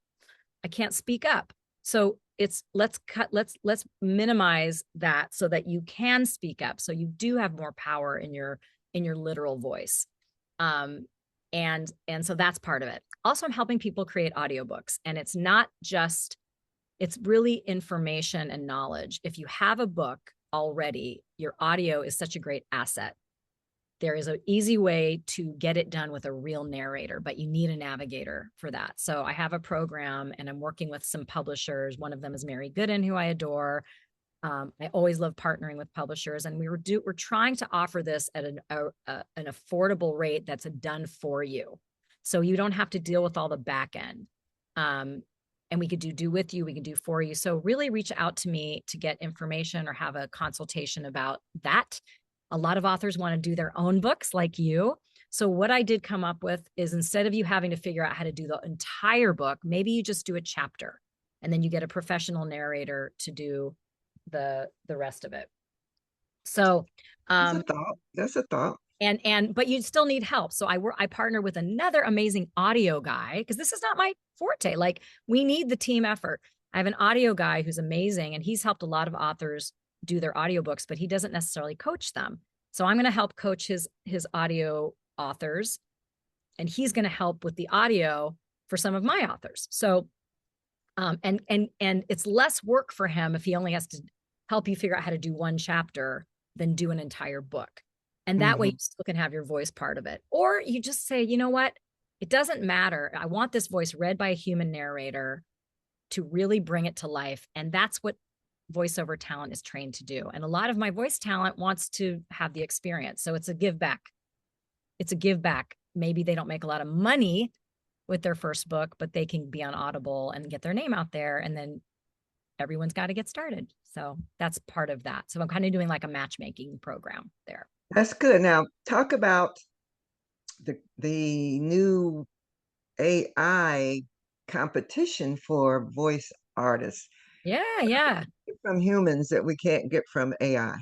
speak up. So let's minimize that so that you can speak up, so you do have more power in your literal voice. And so that's part of it. Also, I'm helping people create audiobooks, and it's not just, it's really information and knowledge. If you have a book already, your audio is such a great asset. There is an easy way to get it done with a real narrator, but you need a navigator for that. So I have a program, and I'm working with some publishers. One of them is Mary Gooden, who I adore. I always love partnering with publishers, and we're trying to offer this at an affordable rate that's done for you. So you don't have to deal with all the back end. And we could do with you, we can do for you. So really reach out to me to get information or have a consultation about that. A lot of authors want to do their own books like you. So what I did come up with is, instead of you having to figure out how to do the entire book, maybe you just do a chapter, and then you get a professional narrator to do the rest of it. So that's a thought. But you still need help. So I partner with another amazing audio guy, because this is not my forte. Like, we need the team effort. I have an audio guy who's amazing, and he's helped a lot of authors do their audiobooks, but he doesn't necessarily coach them. So I'm going to help coach his audio authors, and he's going to help with the audio for some of my authors. So and it's less work for him if he only has to help you figure out how to do one chapter than do an entire book. And that way you still can have your voice part of it. Or you just say, you know what? It doesn't matter. I want this voice read by a human narrator to really bring it to life. And that's what voiceover talent is trained to do. And a lot of my voice talent wants to have the experience. So it's a give back. It's a give back. Maybe they don't make a lot of money with their first book, but they can be on Audible and get their name out there. And then everyone's got to get started. So that's part of that. So I'm kind of doing like a matchmaking program there. That's good. Now talk about the new AI competition for voice artists. Yeah. From humans that we can't get from AI.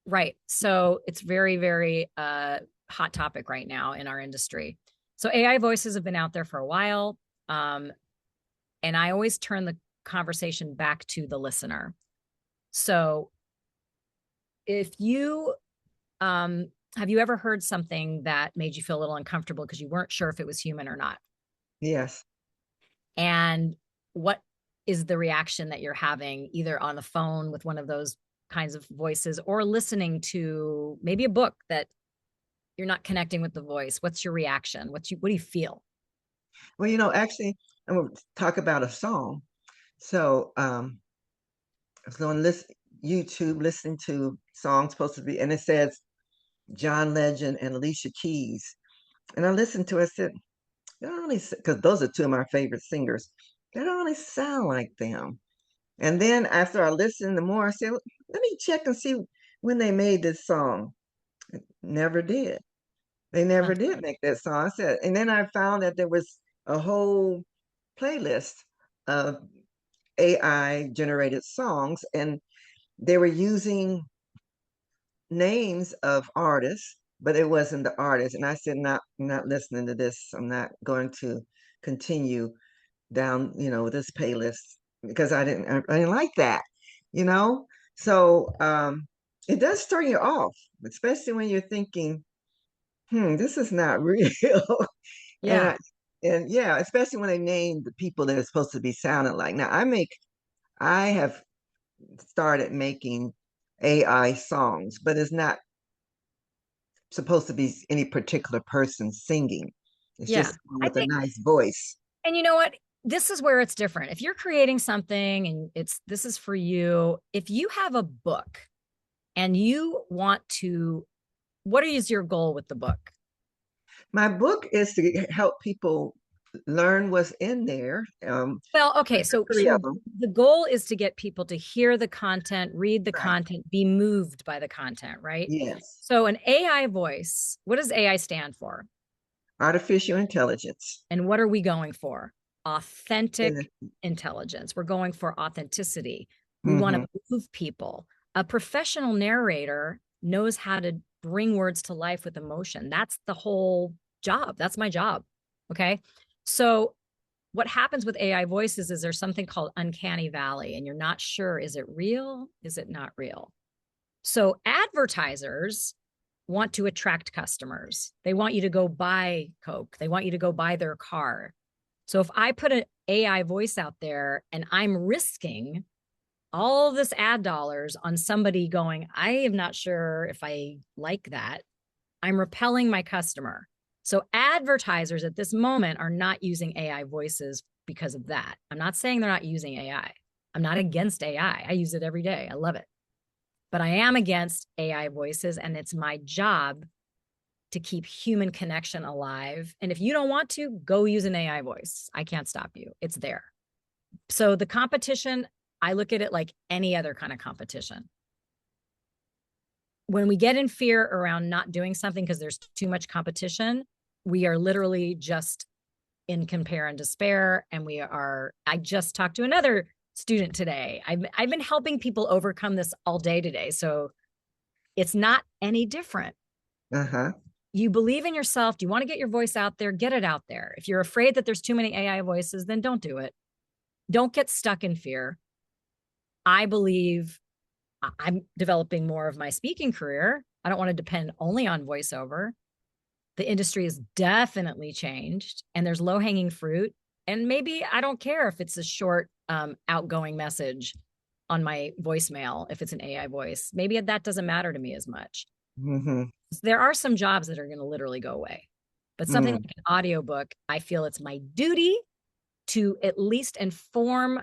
Right. So it's very, very hot topic right now in our industry. So AI voices have been out there for a while. And I always turn the conversation back to the listener. So if you, have you ever heard something that made you feel a little uncomfortable because you weren't sure if it was human or not? Yes. And what is the reaction that you're having, either on the phone with one of those kinds of voices, or listening to maybe a book that you're not connecting with the voice? What's your reaction? What do you feel? Well, actually, I'm going to talk about a song. So I was on YouTube listening to songs supposed to be, and it says John Legend and Alicia Keys. And I listened to it, I said, they don't really, because those are two of my favorite singers. They don't really sound like them. And then after I listened the more, I said, let me check and see when they made this song. It never did. They never did make that song. I said, and then I found that there was a whole playlist of AI generated songs, and they were using names of artists, but it wasn't the artist. And I said, I'm not listening to this. I'm not going to continue down, this playlist, because I didn't like that, So it does turn you off, especially when you're thinking, this is not real. Yeah. And yeah, especially when they name the people that are supposed to be sounding like. Now I have started making AI songs, but it's not supposed to be any particular person singing. It's just with a nice voice. And you know what? This is where it's different. If you're creating something and this is for you, if you have a book and you want to, what is your goal with the book? My book is to help people learn what's in there. Well, okay, so the goal is to get people to hear the content, read the content, be moved by the content, right? Yes. So an AI voice, what does AI stand for? Artificial intelligence. And what are we going for? Authentic intelligence. We're going for authenticity. We want to move people. A professional narrator knows how to bring words to life with emotion. That's the whole job. That's my job. Okay. So what happens with AI voices is there's something called uncanny valley, and you're not sure, is it real? Is it not real? So advertisers want to attract customers. They want you to go buy Coke. They want you to go buy their car. So if I put an AI voice out there and I'm risking all this ad dollars on somebody going, I am not sure if I like that, I'm repelling my customer. So advertisers at this moment are not using AI voices because of that. I'm not saying they're not using AI. I'm not against AI. I use it every day. I love it. But I am against AI voices, and it's my job to keep human connection alive. And if you don't want to, go use an AI voice. I can't stop you. It's there. So the competition, I look at it like any other kind of competition. When we get in fear around not doing something because there's too much competition, we are literally just in compare and despair. And I just talked to another student today. I've been helping people overcome this all day today. So it's not any different. You believe in yourself. Do you want to get your voice out there? Get it out there. If you're afraid that there's too many AI voices, then don't do it. Don't get stuck in fear. I believe I'm developing more of my speaking career. I don't want to depend only on voiceover. The industry has definitely changed, and there's low-hanging fruit. And maybe I don't care if it's a short, outgoing message on my voicemail, if it's an AI voice. Maybe that doesn't matter to me as much. There are some jobs that are going to literally go away, but something like an audiobook, I feel it's my duty to at least inform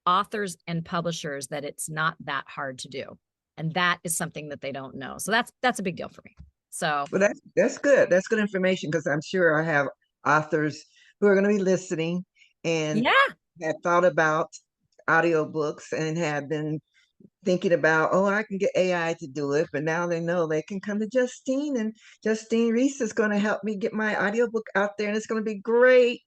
authors and publishers that it's not that hard to do. And that is something that they don't know. So that's a big deal for me. So well, that's good. That's good information, because I'm sure I have authors who are going to be listening and have thought about audiobooks and have been thinking about, oh, I can get AI to do it, but now they know they can come to Justine, and Justine Reese is going to help me get my audiobook out there, and it's going to be great.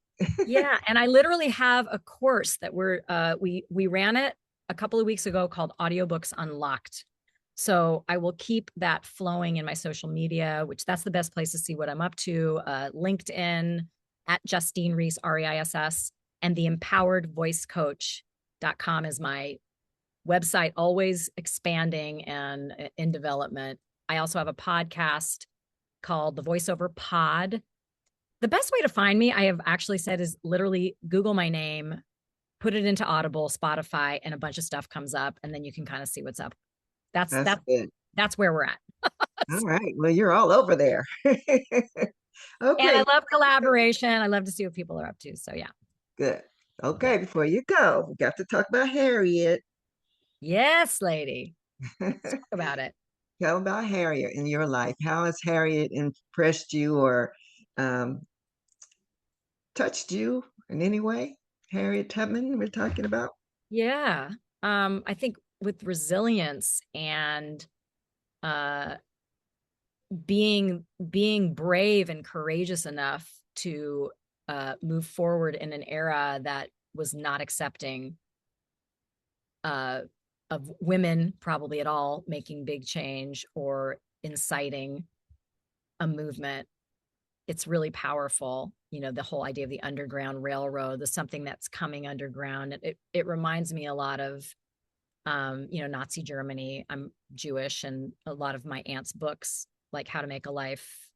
Yeah, and I literally have a course that we ran it a couple of weeks ago called Audiobooks Unlocked. So I will keep that flowing in my social media, which that's the best place to see what I'm up to. LinkedIn at Justine Reese, REISS, and the empoweredvoicecoach.com is my website, always expanding and in development. I also have a podcast called The Voiceover Pod. The best way to find me, I have actually said, is literally Google my name, put it into Audible, Spotify, and a bunch of stuff comes up, and then you can kind of see what's up. That's good. That's where we're at. All right. Well, you're all over there. Okay. And I love collaboration. I love to see what people are up to. So yeah. Good. Okay. Before you go, we got to talk about Harriet. Yes, lady. Let's talk about it. Tell about Harriet in your life. How has Harriet impressed you or touched you in any way? Harriet Tubman we're talking about. Yeah. I think with resilience and being brave and courageous enough to move forward in an era that was not accepting of women probably at all making big change or inciting a movement. It's really powerful. You know, the whole idea of the Underground Railroad, the something that's coming underground. It reminds me a lot of, Nazi Germany. I'm Jewish, and a lot of my aunt's books, like How to Make a Life,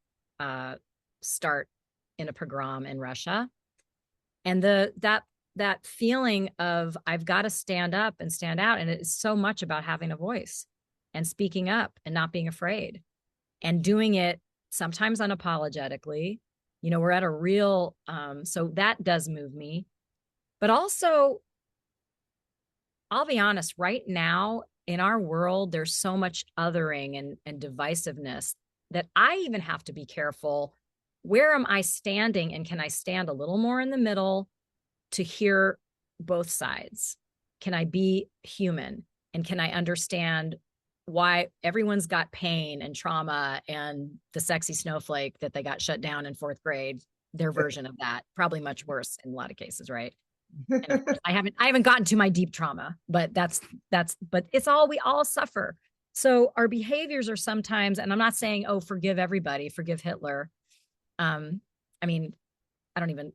start in a pogrom in Russia. And that feeling of I've got to stand up and stand out. And it's so much about having a voice and speaking up and not being afraid and doing it sometimes unapologetically. You know, we're at a real, so that does move me. But also, I'll be honest, right now in our world, there's so much othering and divisiveness that I even have to be careful. Where am I standing? And can I stand a little more in the middle to hear both sides? Can I be human? And can I understand why everyone's got pain and trauma and the sexy snowflake that they got shut down in 4th grade, their version of that, probably much worse in a lot of cases, right? And of course, I haven't gotten to my deep trauma, but but it's all, we all suffer. So our behaviors are sometimes, and I'm not saying, oh, forgive everybody, forgive Hitler. I mean, I don't even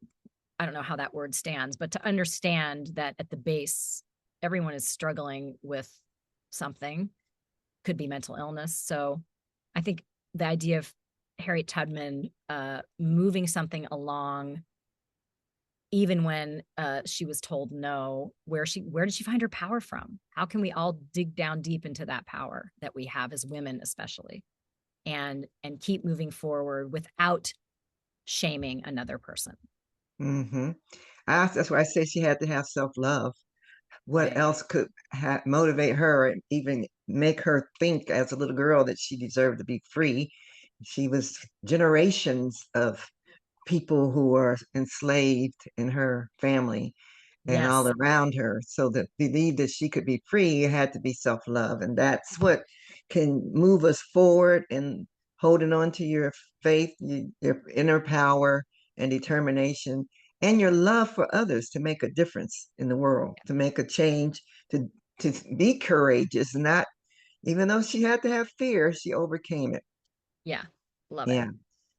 I don't know how that word stands, but to understand that at the base, everyone is struggling with something, could be mental illness. So I think the idea of Harriet Tubman moving something along, even when she was told no, where did she find her power from? How can we all dig down deep into that power that we have as women, especially, and keep moving forward without shaming another person? Mm-hmm. That's why I say she had to have self-love. What Right. else could motivate her and even make her think as a little girl that she deserved to be free? She was generations of people who were enslaved in her family and all Yes. around her. So that believe that she could be free, it had to be self-love. And that's what can move us forward in holding on to your faith, your inner power and determination, and your love for others to make a difference in the world, to make a change, to be courageous. Not even though she had to have fear, she overcame it. Yeah. Love it. Yeah.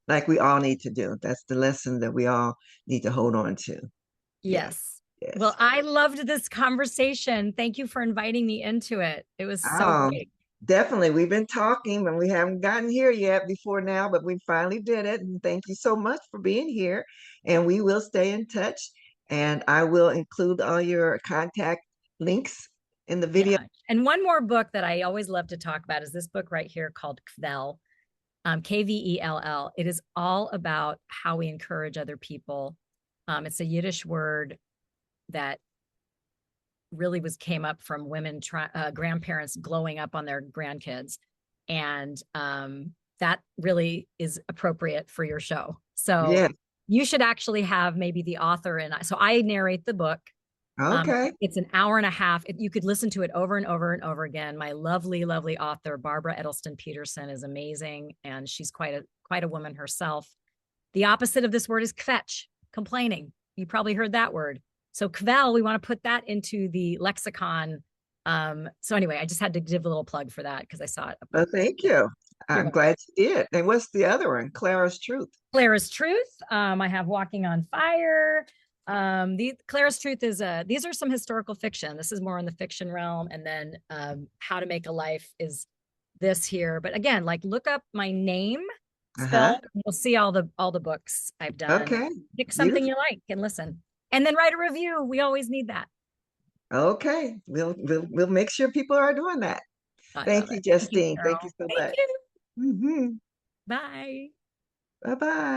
Like we all need to do. That's the lesson that we all need to hold on to. Yes. Yes. Yes. Well, I loved this conversation. Thank you for inviting me into it. It was so great. Definitely. We've been talking and we haven't gotten here yet before now, but we finally did it. And thank you so much for being here. And we will stay in touch. And I will include all your contact links in the video. Yeah. And one more book that I always love to talk about is this book right here called Kvell, Kvell. It is all about how we encourage other people. It's a Yiddish word that really came up from women, grandparents glowing up on their grandkids. And that really is appropriate for your show. So Yeah. you should actually have maybe the author. And so I narrate the book. Okay. It's an hour and a half. You could listen to it over and over and over again. My lovely, lovely author, Barbara Edelston Peterson, is amazing. And she's quite a woman herself. The opposite of this word is kvetch, complaining. You probably heard that word. So Kvell, we want to put that into the lexicon. So anyway, I just had to give a little plug for that because I saw it. Well, thank you. I'm glad you did. And what's the other one? Clara's Truth. Clara's Truth. I have Walking on Fire. The Clara's Truth is these are some historical fiction. This is more in the fiction realm. And then How to Make a Life is this here. But again, like look up my name spelled. You'll see all the books I've done. Okay. Pick something you like and listen. And then write a review. We always need that. Okay. We'll make sure people are doing that. Thank you, Justine. Thank you so much. Thank you. Mm-hmm. Bye. Bye-bye.